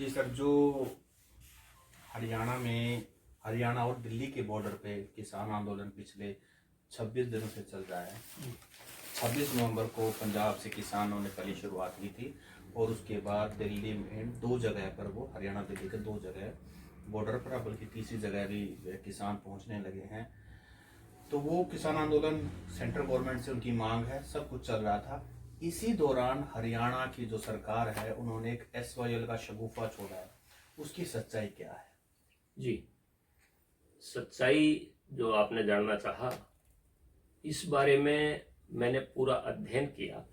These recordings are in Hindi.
जी सर, जो हरियाणा में हरियाणा और दिल्ली के बॉर्डर पे किसान आंदोलन पिछले 26 दिनों से चल रहा है। 26 नवंबर को पंजाब से किसानों ने पहली शुरुआत की थी और उसके बाद दिल्ली में 2 जगह पर, वो हरियाणा दिल्ली के 2 जगह बॉर्डर पर, बल्कि तीसरी जगह भी किसान पहुंचने लगे हैं। तो वो किसान आंदोलन सेंट्रल गवर्नमेंट से उनकी मांग है, सब कुछ चल रहा था। इसी दौरान हरियाणा की जो सरकार है उन्होंने एक SYL का शगुफा छोड़ा है, उसकी सच्चाई क्या है? जी, सच्चाई जो आपने जानना चाहा, इस बारे में मैंने पूरा अध्ययन किया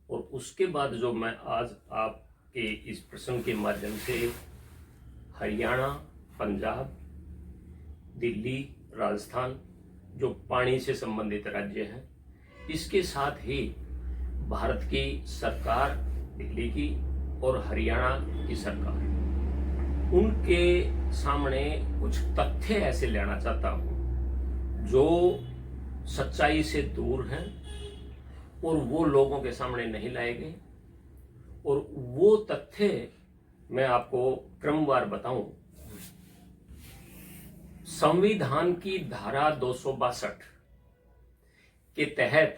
और उसके बाद जो मैं आज आपके इस प्रश्न के माध्यम से हरियाणा, पंजाब, दिल्ली, राजस्थान, जो पानी से संबंधित राज्य हैं, इसके साथ ही भारत की सरकार, दिल्ली की और हरियाणा की सरकार, उनके सामने कुछ तथ्य ऐसे लेना चाहता हूं जो सच्चाई से दूर हैं और वो लोगों के सामने नहीं लाए गए। और वो तथ्य मैं आपको क्रमवार बताऊं। संविधान की धारा 262 के तहत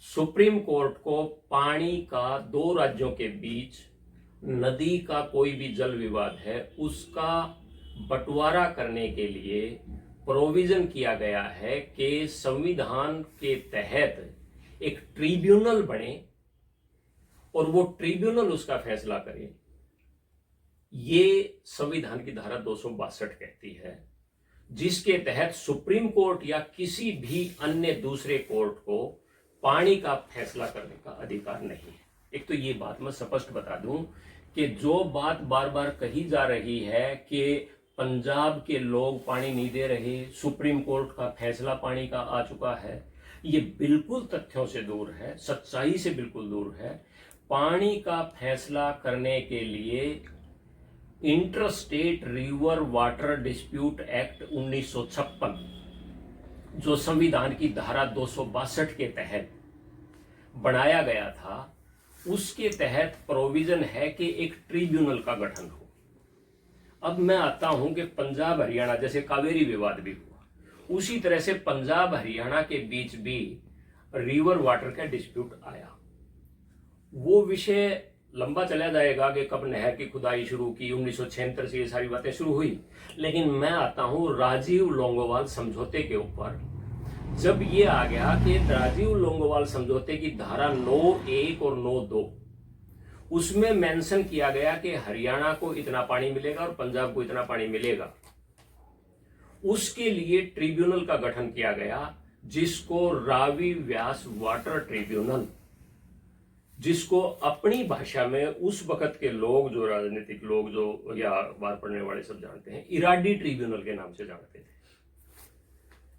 सुप्रीम कोर्ट को पानी का 2 राज्यों के बीच, नदी का कोई भी जल विवाद है उसका बंटवारा करने के लिए प्रोविजन किया गया है कि संविधान के तहत एक ट्रिब्यूनल बने और वो ट्रिब्यूनल उसका फैसला करे। ये संविधान की धारा 262 कहती है, जिसके तहत सुप्रीम कोर्ट या किसी भी अन्य दूसरे कोर्ट को पानी का फैसला करने का अधिकार नहीं है। एक तो ये बात मैं स्पष्ट बता दूं कि जो बात बार बार कही जा रही है कि पंजाब के लोग पानी नहीं दे रहे, सुप्रीम कोर्ट का फैसला पानी का आ चुका है, ये बिल्कुल तथ्यों से दूर है, सच्चाई से बिल्कुल दूर है। पानी का फैसला करने के लिए inter state river water dispute act 1956, जो संविधान की धारा 262 के तहत बनाया गया था, उसके तहत प्रोविजन है कि एक ट्रिब्यूनल का गठन हो। अब मैं आता हूं कि पंजाब हरियाणा, जैसे कावेरी विवाद भी हुआ, उसी तरह से पंजाब हरियाणा के बीच भी रिवर वाटर का डिस्प्यूट आया। वो विषय लंबा चला जाएगा कि कब नहर की खुदाई शुरू की, 1976 से ये सारी बातें शुरू हुई। लेकिन मैं आता हूं राजीव लोंगोवाल समझौते के ऊपर। जब ये आ गया कि राजीव लोंगोवाल समझौते की धारा 9(1) और 9(2), उसमें मेंशन किया गया कि हरियाणा को इतना पानी मिलेगा और पंजाब को इतना पानी मिलेगा। उसके लिए ट्रिब्यूनल का गठन किया गया, जिसको रावी व्यास वाटर ट्रिब्यूनल, जिसको अपनी भाषा में उस वक्त के लोग, जो राजनीतिक लोग, जो या अखबार पढ़ने वाले सब जानते हैं, इराडी ट्रिब्यूनल के नाम से जानते थे।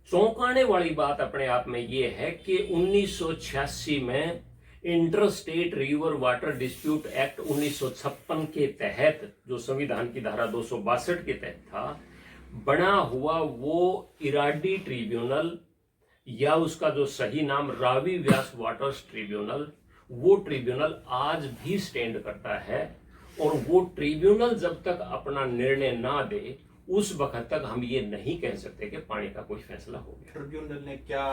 चौंकाने वाली बात अपने आप में यह है कि 1986 में inter state river water dispute act 1956 के तहत, जो संविधान की धारा 262 के तहत था, बना हुआ वो इराडी ट्रिब्यूनल, या उसका जो सही नाम रावी व्यास वाटर ट्रिब्यूनल, वो ट्रिब्यूनल आज भी स्टैंड करता है। और वो ट्रिब्यूनल जब तक अपना निर्णय ना दे, उस वक्त तक हम ये नहीं कह सकते कि पानी का कोई फैसला हो गया। ट्रिब्यूनल ने क्या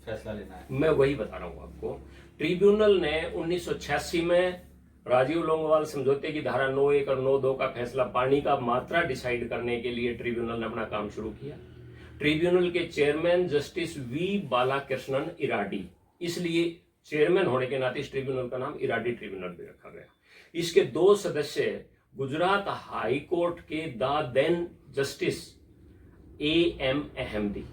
फैसला लेना है? मैं वही बता रहा हूं आपको। ट्रिब्यूनल ने 1986 में राजीव लोंगोवाल समझौते की धारा 9(1) और 9(2) का फैसला, पानी का मात्रा डिसाइड करने के लिए ट्रिब्यूनल ने अपना काम शुरू किया। ट्रिब्यूनल के chairman justice V Balakrishnan Eradi, इसलिए चेयरमैन होने के नाते इस ट्रिब्यूनल का नाम इराडी ट्रिब्यूनल भी रखा गया। इसके 2 सदस्य गुजरात हाई कोर्ट के the then justice AM Ahmadi,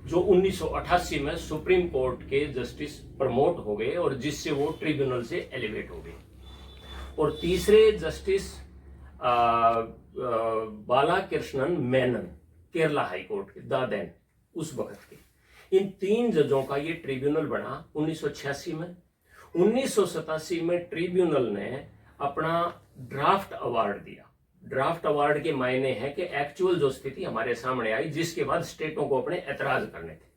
जो 1988 में सुप्रीम कोर्ट के जस्टिस प्रमोट हो गए और जिससे वो ट्रिब्यूनल से एलिवेट हो गए। और तीसरे justice Balakrishnan Menon, Kerala high court के द देन उस वक्त के। इन 3 जजों का ये ट्रिब्यूनल बना 1986 में। 1987 में ट्रिब्यूनल ने अपना ड्राफ्ट अवार्ड दिया। ड्राफ्ट अवार्ड के मायने हैं कि एक्चुअल जो स्थिति हमारे सामने आई, जिसके बाद स्टेटों को अपने ऐतराज करने थे।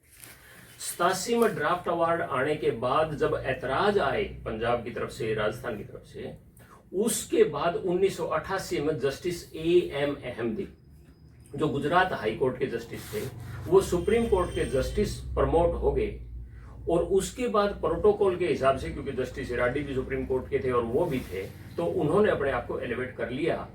87 में ड्राफ्ट अवार्ड आने के बाद जब ऐतराज आए पंजाब की तरफ से, राजस्थान की तरफ से, उसके बाद 1988 में जस्टिस A.M. अहमदी, जो गुजरात हाई कोर्ट के जस्टिस थे, वो सुप्रीम कोर्ट के जस्टिस प्रमोट हो गए। और उसके बाद प्रोटोकॉल के हिसाब से, क्योंकि जस्टिस इराडी भी सुप्रीम कोर्ट के थे और वो भी थे, तो उन्होंने अपने आप को एलिवेट कर लिया।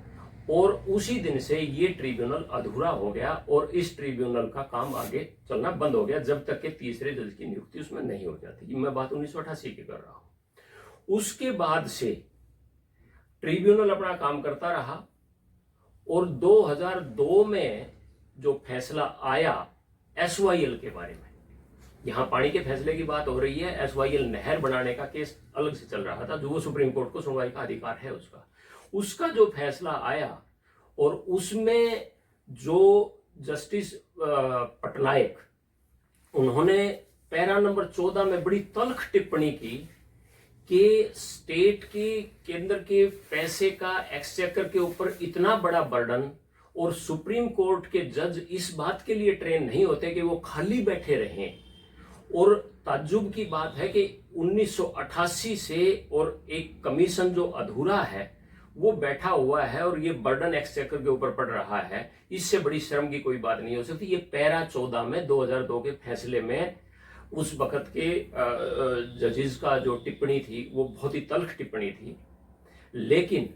और उसी दिन से ये ट्रिब्यूनल अधूरा हो गया और इस ट्रिब्यूनल का काम आगे चलना बंद हो गया जब तक कि तीसरे जज की नियुक्ति उसमें नहीं हो जाती। मैं बात 1988 की कर रहा हूं। उसके बाद से ट्रिब्यूनल अपना काम करता रहा और 2002 में जो फैसला आया SYL के बारे में, यहां पानी के फैसले की बात हो रही है, SYL नहर बनाने का केस अलग से चल रहा था, जो वो सुप्रीम कोर्ट को सुनवाई का अधिकार है उसका जो फैसला आया, और उसमें जो जस्टिस पटनायक, उन्होंने पैरा नंबर 14 में बड़ी तल्ख टिप्पणी की कि स्टेट के, केंद्र के पैसे का एक्सचेकर के ऊपर इतना बड़ा बर्डन, और सुप्रीम कोर्ट के जज इस बात के लिए ट्रेन नहीं होते कि वो खाली बैठे रहें। और ताज्जुब की बात है कि 1988 से और एक कमीशन जो अधूरा है वो बैठा हुआ है और ये बर्डन एक्सचेकर के ऊपर पड़ रहा है। इससे बड़ी शर्म की कोई बात नहीं हो सकती। ये पैरा 14 में 2002 के फैसले में उस वक्त के जजेस का जो टिप्पणी थी वो बहुत ही तल्ख टिप्पणी थी। लेकिन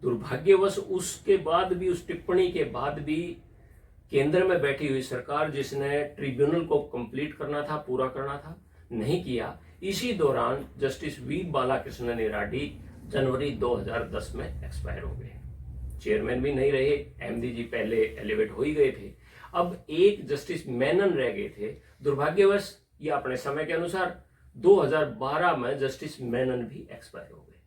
दुर्भाग्यवश उसके बाद भी, उस टिप्पणी के बाद भी, केंद्र में बैठी हुई सरकार, जिसने ट्रिब्यूनल को कंप्लीट करना था, पूरा करना था, नहीं किया। इसी दौरान जस्टिस वी बालाकृष्णन इराडी जनवरी 2010 में एक्सपायर हो गए। चेयरमैन भी नहीं रहे, अहमदी जी पहले एलिवेट हो ही गए थे। अब एक जस्टिस मेनन रह गए थे। दुर्भाग्यवश ये अपने समय के अनुसार 2012 में जस्टिस मेनन भी एक्सपायर हो गए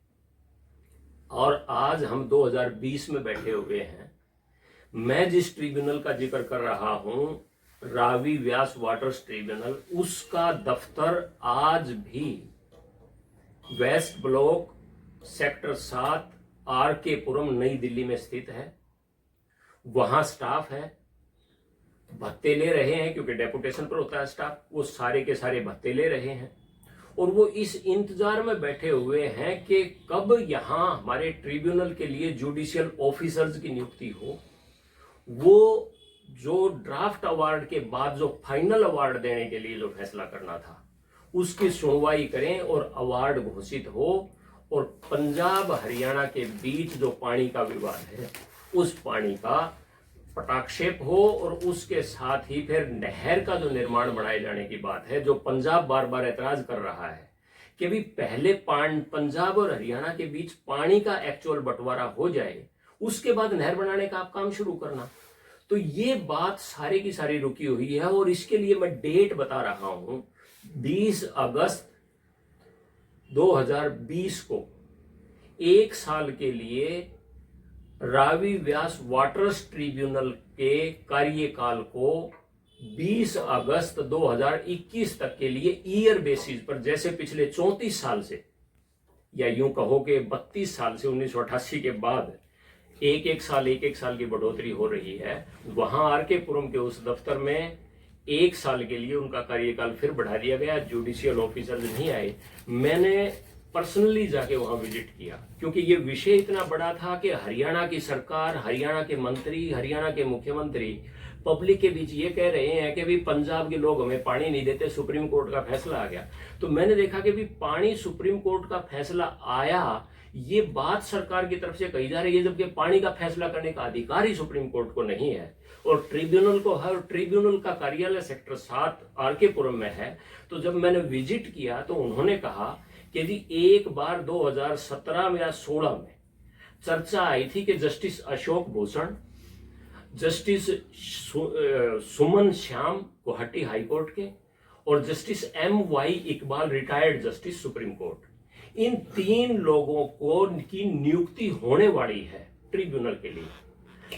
और आज हम 2020 में बैठे हुए हैं। मैं जिस ट्रिब्यूनल का जिक्र कर रहा हूं, रावी व्यास वाटर्स ट्रिब्यूनल, उसका दफ्तर आज भी वेस्ट ब्लॉक सेक्टर 7 RK पुरम नई दिल्ली में स्थित है। वहां स्टाफ है, भत्ते ले रहे हैं, क्योंकि डेपुटेशन पर होता है स्टाफ, वो सारे के सारे भत्ते ले रहे हैं। और वो इस इंतजार में बैठे हुए हैं कि कब यहां हमारे ट्रिब्यूनल के लिए जुडिशियल ऑफिसर्स की नियुक्ति हो। वो जो ड्राफ्ट अवार्ड के बाद जो फाइनल अवार्ड देने के लिए जो फैसला करना था, उसकी सुनवाई करें और अवार्ड घोषित हो, और पंजाब हरियाणा के बीच जो पानी का विवाद है उस पानी का पटाक्षेप हो, और उसके साथ ही फिर नहर का जो निर्माण बढ़ाए जाने की बात है, जो पंजाब बार बार ऐतराज कर रहा है कि भी पहले पंजाब और हरियाणा के बीच पानी का एक्चुअल बंटवारा हो जाए, उसके बाद नहर बनाने का आप काम शुरू करना। तो ये बात सारी की सारी रुकी हुई है। और इसके लिए मैं डेट बता रहा हूं, 20 अगस्त 2020 को 1 साल के लिए रावी व्यास वाटर्स ट्रिब्यूनल के कार्यकाल को 20 अगस्त 2021 तक के लिए ईयर बेसिस पर, जैसे पिछले 34 साल से, या यूं कहो कि 32 साल से 1988 के बाद एक साल की बढ़ोतरी हो रही है, वहां RK पुरम के उस दफ्तर में 1 साल के लिए उनका कार्यकाल फिर बढ़ा दिया गया। जुडिशियल ऑफिसर्स नहीं आए। मैंने पर्सनली जाके वहां विजिट किया, क्योंकि ये विषय इतना बड़ा था कि हरियाणा की सरकार, हरियाणा के मंत्री, हरियाणा के मुख्यमंत्री पब्लिक के बीच ये कह रहे हैं कि भी पंजाब के लोग हमें पानी नहीं देते, सुप्रीम कोर्ट का फैसला आ गया। तो मैंने देखा कि भी पानी, सुप्रीम कोर्ट का फैसला आया, ये बात सरकार की तरफ से कही जा रही है, जबकि पानी का फैसला करने का अधिकार ही सुप्रीम कोर्ट को नहीं है। और ट्रिब्यूनल को, हर ट्रिब्यूनल का कार्यालय सेक्टर 7 RK पुरम में है। तो जब मैंने विजिट किया तो उन्होंने कहा कि यदि एक बार 2017 या 16 में चर्चा आई थी कि justice Ashok Bhushan, justice Suman Shyam Guwahati high court के, और justice MY Iqbal retired justice supreme court, इन 3 लोगों को की नियुक्ति होने वाली है ट्रिब्यूनल के लिए,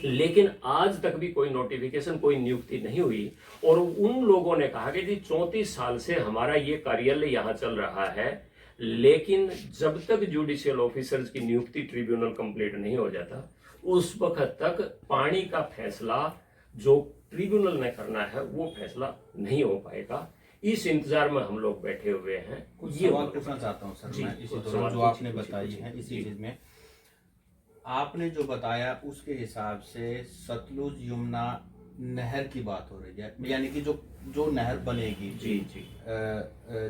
लेकिन आज तक भी कोई नोटिफिकेशन, कोई नियुक्ति नहीं हुई। और उन लोगों ने कहा कि जी 34 साल से हमारा ये कार्यालय यहाँ चल रहा है, लेकिन जब तक जुडिशियल ऑफिसर्स की नियुक्ति ट्रिब्यूनल कंप्लीट नहीं हो जाता, उस वक्त तक पानी का फैसला जो ट्रिब्यूनल ने करना है वो फैसला नहीं हो पाएगा। इस इंतजार में हम लोग बैठे हुए हैं। कुछ सवाल पूछना चाहता हूँ सर मैं, इसी दौरान जो आपने बताई है इसी चीज में, आपने जो बताया उसके हिसाब से सतलुज यमुना नहर की बात हो रही है, यानी कि जो नहर बनेगी जी जी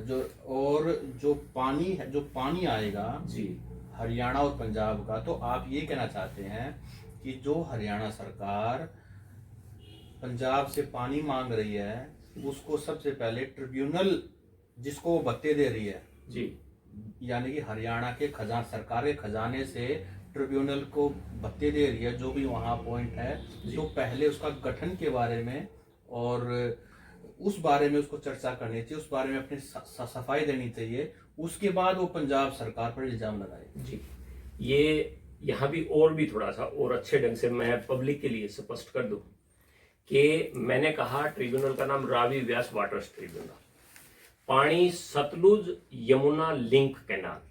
जो और जो पानी है, जो पानी आएगा जी हरियाणा और पंजाब का, तो आप ये कहना चाहते हैं कि जो हरियाणा सरकार पंजाब से पानी मांग रही है उसको सबसे पहले ट्रिब्यूनल जिसको वो भत्ते दे रही है जी, यानी कि हरियाणा के सरकार के खजाने से ट्रिब्यूनल को भत्ते दे रही है, जो भी वहाँ पॉइंट है, तो पहले उसका गठन के बारे में और उस बारे में उसको चर्चा करनी चाहिए, उस बारे में अपनी सफाई देनी चाहिए, उसके बाद वो पंजाब सरकार पर इल्जाम लगाए। जी, ये यहाँ भी थोड़ा सा और अच्छे ढंग से मैं पब्लिक के लिए स्पष्ट कर दूं कि मैंने कहा ट्रिब्यूनल का नाम रावी व्यास वाटर्स ट्रिब्यूनल, पानी सतलुज यमुना लिंक कैनाल,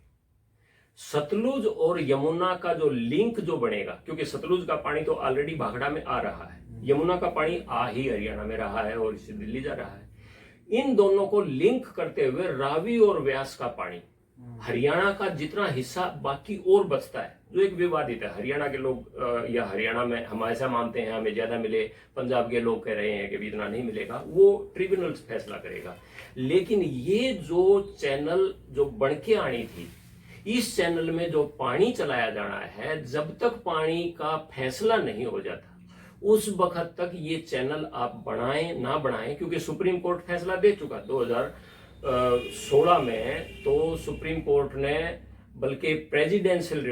सतलुज और यमुना का जो लिंक जो बनेगा, क्योंकि सतलुज का पानी तो ऑलरेडी भाखड़ा में आ रहा है, यमुना का पानी आ ही हरियाणा में रहा है और इससे दिल्ली जा रहा है, इन दोनों को लिंक करते हुए रावी और व्यास का पानी हरियाणा का जितना हिस्सा बाकी और बचता है, जो एक विवादित है, हरियाणा के लोग या हरियाणा में हम ऐसा मानते हैं हमें ज्यादा मिले, पंजाब के लोग कह रहे हैं कि इतना नहीं मिलेगा, वो ट्रिब्यूनल फैसला करेगा। लेकिन ये जो चैनल जो बन के आनी थी, इस चैनल में जो पानी चलाया जाना है, जब तक पानी का फैसला नहीं हो जाता उस वक्त तक ये चैनल आप बनाएं ना बनाएं, क्योंकि सुप्रीम कोर्ट फैसला दे चुका 2016 में, तो सुप्रीम कोर्ट ने बल्कि प्रेसिडेंशियल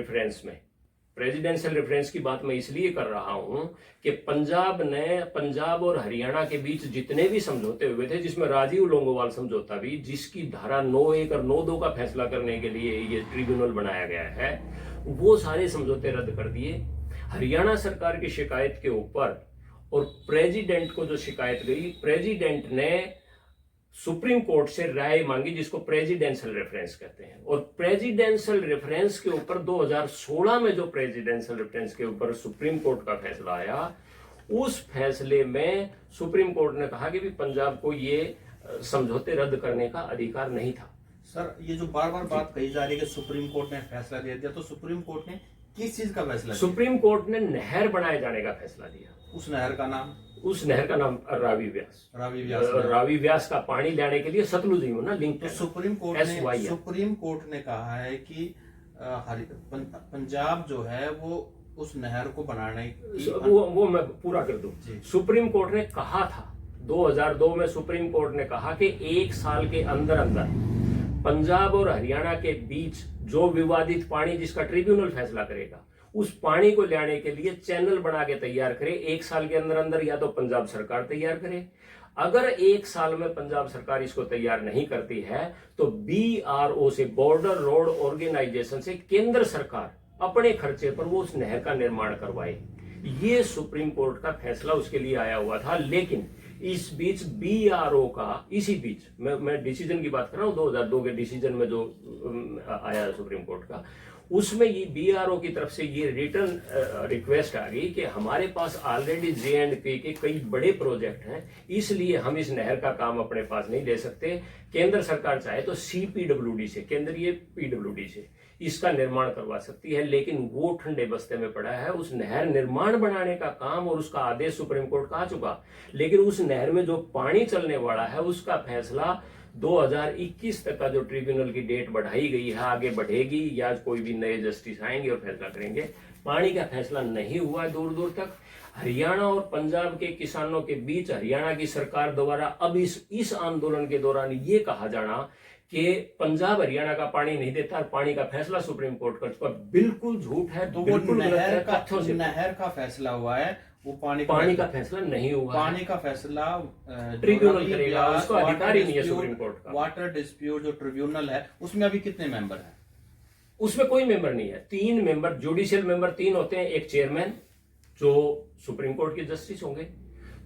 रेफरेंस की बात मैं इसलिए कर रहा हूं कि पंजाब और हरियाणा के बीच जितने भी समझौते हुए थे, जिसमें राजीव लोंगोवाल समझौता भी, जिसकी धारा 9(1) और 9(2) का फैसला करने के लिए ये ट्रिब्यूनल बनाया गया है, वो सारे समझौते रद्द कर दिए। हरियाणा सरकार की शिकायत के ऊपर और प्रेसिडेंट को जो शिकायत गई, प्रेसिडेंट ने सुप्रीम कोर्ट से राय मांगी, जिसको प्रेसिडेंशियल रेफरेंस कहते हैं, और प्रेसिडेंशियल रेफरेंस के ऊपर 2016 में जो प्रेसिडेंशियल रेफरेंस के ऊपर सुप्रीम कोर्ट का फैसला आया, उस फैसले में सुप्रीम कोर्ट ने कहा कि भी पंजाब को ये समझौते रद्द करने का अधिकार नहीं था। सर, ये जो बार बार बात कही जा रही है कि सुप्रीम कोर्ट ने फैसला दे दिया, तो सुप्रीम कोर्ट ने किस चीज का फैसला दिया? सुप्रीम कोर्ट ने नहर बनाए जाने का फैसला दिया। उस नहर का नाम रावी व्यास का पानी लाने के लिए सतलुज यमुना लिंक। तो सुप्रीम कोर्ट ने कहा है कि पंजाब जो है वो उस नहर को बनाने की वो मैं पूरा कर दूं। सुप्रीम कोर्ट ने कहा था 2002 में, सुप्रीम कोर्ट ने कहा कि 1 साल के अंदर पंजाब और हरियाणा के बीच जो विवादित पानी जिसका ट्रिब्यूनल फैसला करेगा, उस पानी को लाने के लिए चैनल बना के तैयार करे। 1 साल के अंदर या तो पंजाब सरकार तैयार करे, अगर 1 साल में पंजाब सरकार इसको तैयार नहीं करती है तो BRO से, बॉर्डर रोड ऑर्गेनाइजेशन से, केंद्र सरकार अपने खर्चे पर वो उस नहर का निर्माण करवाए। ये सुप्रीम कोर्ट का फैसला उसके लिए आया हुआ था। लेकिन इस बीच BRO का, इसी बीच मैं डिसीजन की बात कर रहा हूं, 2002 के डिसीजन में जो आया सुप्रीम कोर्ट का, उसमें ये BRO की तरफ से ये रिटर्न रिक्वेस्ट आ गई कि हमारे पास ऑलरेडी J&K के कई बड़े प्रोजेक्ट हैं, इसलिए हम इस नहर का काम अपने पास नहीं ले सकते। केंद्र सरकार चाहे तो CPWD से, केंद्रीय PWD से इसका निर्माण करवा सकती है, लेकिन वो ठंडे बस्ते में पड़ा है। उस नहर निर्माण बनाने का काम और उसका आदेश सुप्रीम कोर्ट का आ चुका, लेकिन उस नहर में जो पानी चलने वाला है उसका फैसला 2021 तक का जो ट्रिब्यूनल की डेट बढ़ाई गई है, आगे बढ़ेगी या कोई भी नए जस्टिस आएंगे और फैसला करेंगे। पानी का फैसला नहीं हुआ दूर दूर तक। हरियाणा और पंजाब के किसानों के बीच हरियाणा की सरकार द्वारा अब इस आंदोलन के दौरान ये कहा जाना कि पंजाब हरियाणा का पानी नहीं देता, पानी का फैसला सुप्रीम कोर्ट कर चुका, बिल्कुल झूठ है। तो वो नहर का फैसला हुआ है, वो पानी का फैसला नहीं हुआ। पानी का फैसला ट्रिब्यूनल करेगा, उसको अधिकार ही नहीं है सुप्रीम कोर्ट का। वाटर डिस्प्यूट जो ट्रिब्यूनल है उसमें अभी कितने मेंबर हैं? उसमें कोई मेंबर नहीं है। 3 मेंबर, जुडिशियल मेंबर 3 होते हैं, एक चेयरमैन जो सुप्रीम कोर्ट के जस्टिस होंगे,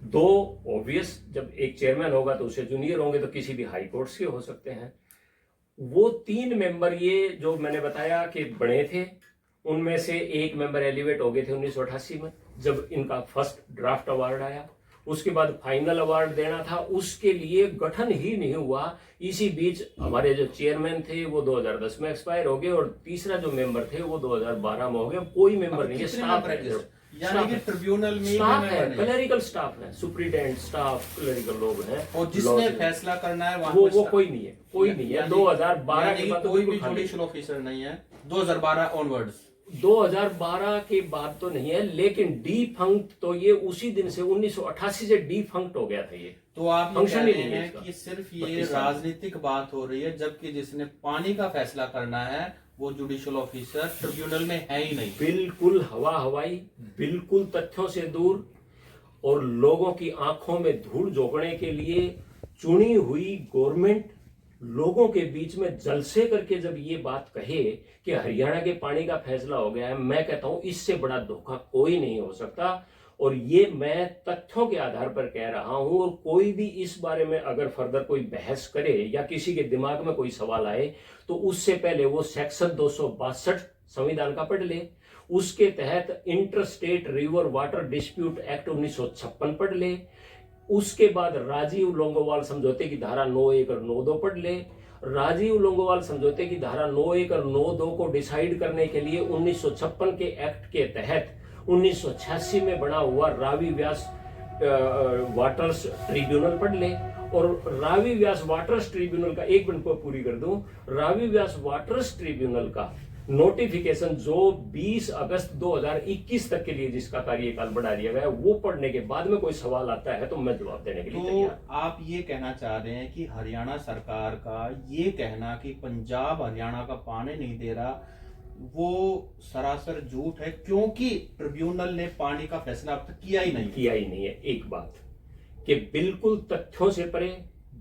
2 ऑब्वियस, जब एक चेयरमैन होगा तो उससे जूनियर होंगे तो किसी भी हाई कोर्ट के हो सकते हैं। वो 3 मेंबर ये जो मैंने बताया कि बने थे, उनमें से एक मेंबर एलिवेट हो गए थे 1988 में जब इनका फर्स्ट ड्राफ्ट अवार्ड आया। उसके बाद फाइनल अवार्ड देना था, उसके लिए गठन ही नहीं हुआ। इसी बीच हमारे जो चेयरमैन थे वो 2010 में एक्सपायर हो गए और तीसरा जो मेंबर थे वो 2012 में हो गए। कोई मेंबर नहीं है, स्टाफ है, यानी कि ट्रिब्यूनल में स्टाफ है, क्लरिकल स्टाफ है, सुप्रिटेंडेंट स्टाफ, क्लरिकल लोग हैं, और जिसने फैसला करना है वो कोई नहीं है, कोई नहीं है। 2012 के बाद कोई भी जुडिशियल ऑफिसर नहीं है, 2012 ऑनवर्ड्स। 2012 के बाद तो नहीं है, लेकिन डिफंक्ट तो ये उसी दिन से 1988 से डिफंक्ट हो गया था ये। तो आप ये फंक्शन कह ही रहे नहीं है हैं कि सिर्फ ये राजनीतिक बात हो रही है, जबकि जिसने पानी का फैसला करना है वो जुडिशियल ऑफिसर ट्रिब्यूनल में है ही नहीं। बिल्कुल हवा हवाई, बिल्कुल तथ्यों से दूर और लोगों की आंखों में धूल झोंकने के लिए चुनी हुई गवर्नमेंट लोगों के बीच में जलसे करके जब ये बात कहे कि हरियाणा के पानी का फैसला हो गया है, मैं कहता हूं इससे बड़ा धोखा कोई नहीं हो सकता। और ये मैं तथ्यों के आधार पर कह रहा हूं, और कोई भी इस बारे में अगर फर्दर कोई बहस करे या किसी के दिमाग में कोई सवाल आए तो उससे पहले वो सेक्शन 262 संविधान का पढ़ ले, उसके तहत inter state river water dispute act 1956 पढ़ ले, उसके बाद राजीव लोंगोवाल समझौते की धारा 9(1) और 9(2) पढ़ ले। राजीव लोंगोवाल समझौते की धारा 9(1) और 9(2) को डिसाइड करने के लिए 1956 के एक्ट के तहत 1986 में बना हुआ रावी व्यास वाटर्स ट्रिब्यूनल पढ़ ले। और रावी व्यास वाटर्स ट्रिब्यूनल का, एक मिनट को पूरी कर दूं, रावी व्यास वाटर्स ट्रिब्यूनल का नोटिफिकेशन जो 20 अगस्त 2021 तक के लिए जिसका कार्यकाल बढ़ा दिया गया है, वो पढ़ने के बाद में कोई सवाल आता है तो मैं जवाब देने के लिए तैयार। तो आप ये कहना चाह रहे हैं कि हरियाणा सरकार का ये कहना कि पंजाब हरियाणा का पानी नहीं दे रहा वो सरासर झूठ है, क्योंकि ट्रिब्यूनल ने पानी का फैसला अब तक किया ही नहीं है। एक बात कि बिल्कुल तथ्यों से परे,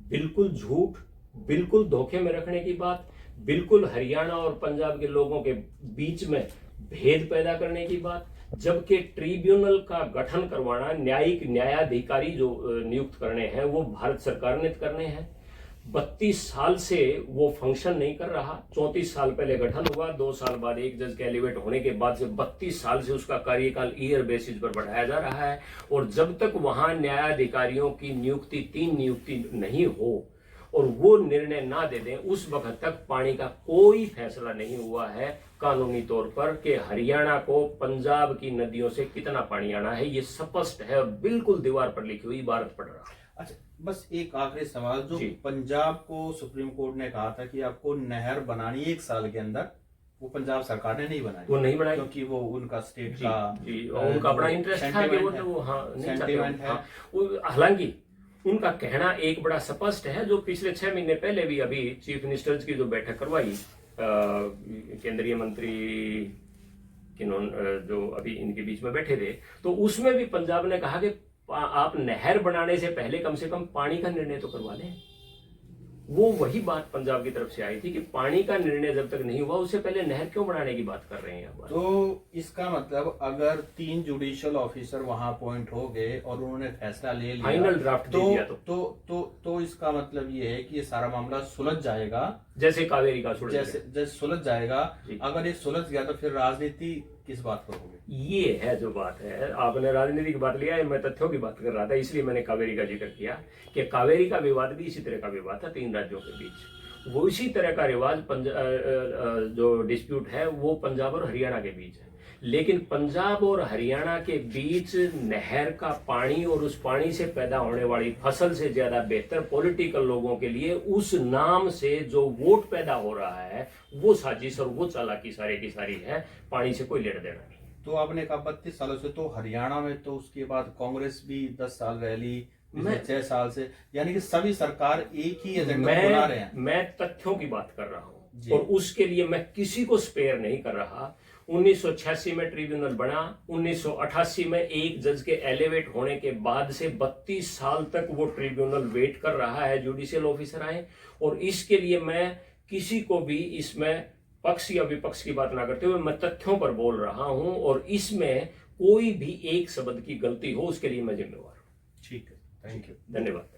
बिल्कुल झूठ, बिल्कुल धोखे में रखने की बात, बिल्कुल हरियाणा और पंजाब के लोगों के बीच में भेद पैदा करने की बात, जबकि ट्रिब्यूनल का गठन करवाना, न्यायिक न्यायाधिकारी जो नियुक्त करने हैं वो भारत सरकार ने करने हैं। 32 साल से वो फंक्शन नहीं कर रहा। 34 साल पहले गठन हुआ, 2 साल बाद एक जज के एलिवेट होने के बाद से 32 साल से उसका कार्यकाल ईयर बेसिस पर बढ़ाया जा रहा है। और जब तक वहां न्यायाधिकारियों की नियुक्ति 3 नियुक्ति नहीं हो और वो निर्णय ना दे दें, उस वक्त तक पानी का कोई फैसला नहीं हुआ है कानूनी तौर पर कि हरियाणा को पंजाब की नदियों से कितना पानी आना है। ये स्पष्ट है, बिल्कुल दीवार पर लिखी हुई, भारत पढ़ रहा। अच्छा, बस एक आखिरी सवाल, जो पंजाब को सुप्रीम कोर्ट ने कहा था कि आपको नहर बनानी 1 साल के अंदर, वो पंजाब सरकार ने नहीं बनाई। वो नहीं बनाई क्योंकि वो उनका स्टेट का उनका अपना इंटरेस्ट था कि वो नहीं चाहते। हालांकि उनका कहना एक बड़ा स्पष्ट है, जो पिछले 6 महीने पहले भी अभी चीफ मिनिस्टर्स की जो बैठक करवाई केंद्रीय मंत्री जो अभी इनके बीच में बैठे थे, तो उसमें भी पंजाब ने कहा कि आप नहर बनाने से पहले कम से कम पानी का निर्णय तो करवा लें। वो वही बात पंजाब की तरफ से आई थी कि पानी का निर्णय जब तक नहीं हुआ उससे पहले नहर क्यों बनाने की बात कर रहे हैं आप। तो इसका मतलब अगर 3 जुडिशियल ऑफिसर वहां अपॉइंट हो गए और उन्होंने फैसला ले लिया, फाइनल ड्राफ्ट दे दिया, तो इसका मतलब ये है कि ये सारा मामला सुलझ जाएगा, जैसे कावेरी का जैसे सुलझ जाएगा। अगर ये सुलझ गया तो फिर राजनीति किस बात पर होगी? ये है जो बात है। आपने राजनीति की बात लिया है, मैं तथ्यों की बात कर रहा था, इसलिए मैंने कावेरी का जिक्र किया कि कावेरी का विवाद भी इसी तरह का विवाद था 3 राज्यों के बीच। वो इसी तरह का रिवाज जो डिस्प्यूट है वो पंजाब और हरियाणा के बीच है। लेकिन पंजाब और हरियाणा के बीच नहर का पानी और उस पानी से पैदा होने वाली फसल से ज्यादा बेहतर पॉलिटिकल लोगों के लिए उस नाम से जो वोट पैदा हो रहा है वो साजिश और वो चालाकी सारी की सारी है, पानी से कोई लेना देना नहीं। तो आपने कहा 32 सालों से, तो हरियाणा में तो उसके बाद कांग्रेस भी 10 साल रह ली, 6 साल से, यानी कि सभी सरकार एक ही एजेंडा बना रहे हैं। मैं तथ्यों की बात कर रहा हूं और उसके लिए मैं किसी को स्पेयर नहीं कर रहा। 1986 में ट्रिब्यूनल बना, 1988 में एक जज के एलिवेट होने के बाद से 32 साल तक वो ट्रिब्यूनल वेट कर रहा है जुडिशियल ऑफिसर आए। और इसके लिए मैं किसी को भी इसमें पक्ष या विपक्ष की बात ना करते हुए मैं तथ्यों पर बोल रहा हूं, और इसमें कोई भी एक शब्द की गलती हो उसके लिए मैं जिम्मेवार हूं। ठीक है, थैंक यू, धन्यवाद।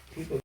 ठीक है।